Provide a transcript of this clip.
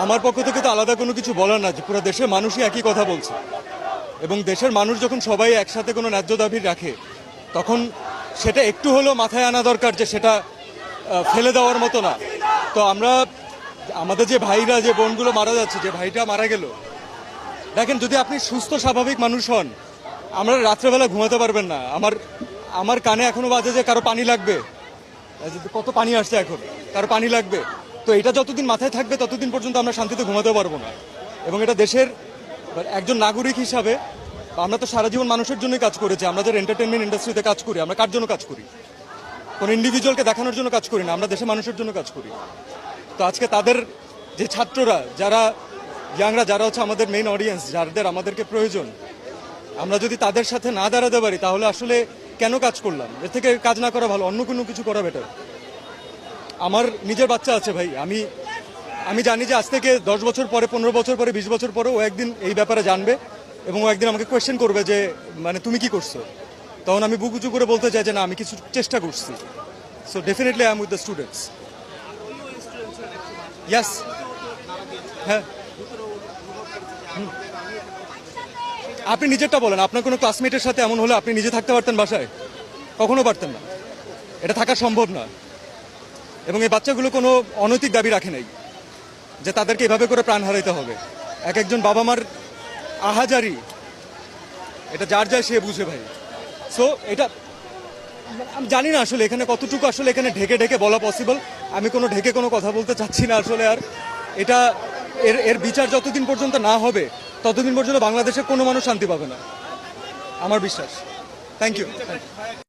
আমার পক্ষ থেকে তো আলাদা কোনো কিছু বলার না, যে পুরো দেশের মানুষই একই কথা বলছে, এবং দেশের মানুষ যখন সবাই একসাথে কোনো ন্যায্য দাবি রাখে তখন সেটা একটু হলেও মাথায় আনা দরকার যে সেটা ফেলে দেওয়ার মতো না। তো আমরা আমাদের যে ভাইরা, যে বোনগুলো মারা যাচ্ছে, যে ভাইটা মারা গেল, দেখেন যদি আপনি সুস্থ স্বাভাবিক মানুষ হন, আমরা রাত্রেবেলা ঘুমাতে পারবেন না। আমার কানে এখনো বাজে যে কারো পানি লাগবে, কত পানি আসছে এখন, কারো পানি লাগবে। তো এটা যতদিন মাথায় থাকবে ততদিন পর্যন্ত আমরা শান্তিতে ঘুমাতে পারবো না। এবং এটা দেশের একজন নাগরিক হিসাবে আমরা তো সারা জীবন মানুষের জন্যই কাজ করেছি। আমরা যারা এন্টারটেনমেন্ট ইন্ডাস্ট্রিতে কাজ করি, আমরা কার জন্য কাজ করি? কোনো ইন্ডিভিজুয়ালকে দেখানোর জন্য কাজ করি না, আমরা দেশের মানুষের জন্য কাজ করি। তো আজকে তাদের যে ছাত্ররা, যারা ইয়াংরা, যারা হচ্ছে আমাদের মেইন অডিয়েন্স, যাদের আমাদেরকে প্রয়োজন, আমরা যদি তাদের সাথে না দাঁড়াতে পারি তাহলে আসলে কেন কাজ করলাম? এর থেকে কাজ না করা ভালো, অন্য কোনো কিছু করা বেটার। আমার নিজের বাচ্চা আছে ভাই, আমি জানি যে আজ থেকে 10 বছর পরে, 15 বছর পরে, 20 বছর পরে ও একদিন এই ব্যাপারে জানবে এবং ও একদিন আমাকে কোয়েশ্চেন করবে যে মানে তুমি কি করছো। তখন আমি বুক উঁচু করে বলতে চাই যে না, আমি কিছু চেষ্টা করছি। So definitely I am with the students. Yes, হ্যাঁ। আপনি নিজেরটা বলেন, আপনার কোনো ক্লাসমেটের সাথে এমন হলে আপনি নিজে থাকতে পারতেন বাসায়? কখনো পারতেন না, এটা থাকা সম্ভব না। এবং এই বাচ্চাগুলো কোনো অনৈতিক দাবি রাখে নাই যে তাদেরকে এভাবে করে প্রাণ হারাইতে হবে। এক একজন বাবা মার আহাজারি, এটা যার যায় সে বুঝে ভাই। সো এটা আমি জানি না আসলে এখানে কতটুকু আসলে এখানে ঢেকে ঢেকে বলা পসিবল। আমি কোনো ঢেকে কোনো কথা বলতে চাচ্ছি না আসলে। আর এটা এর বিচার যতদিন পর্যন্ত না হবে ততদিন পর্যন্ত বাংলাদেশের কোনো মানুষ শান্তি পাবে না, আমার বিশ্বাস। Thank you.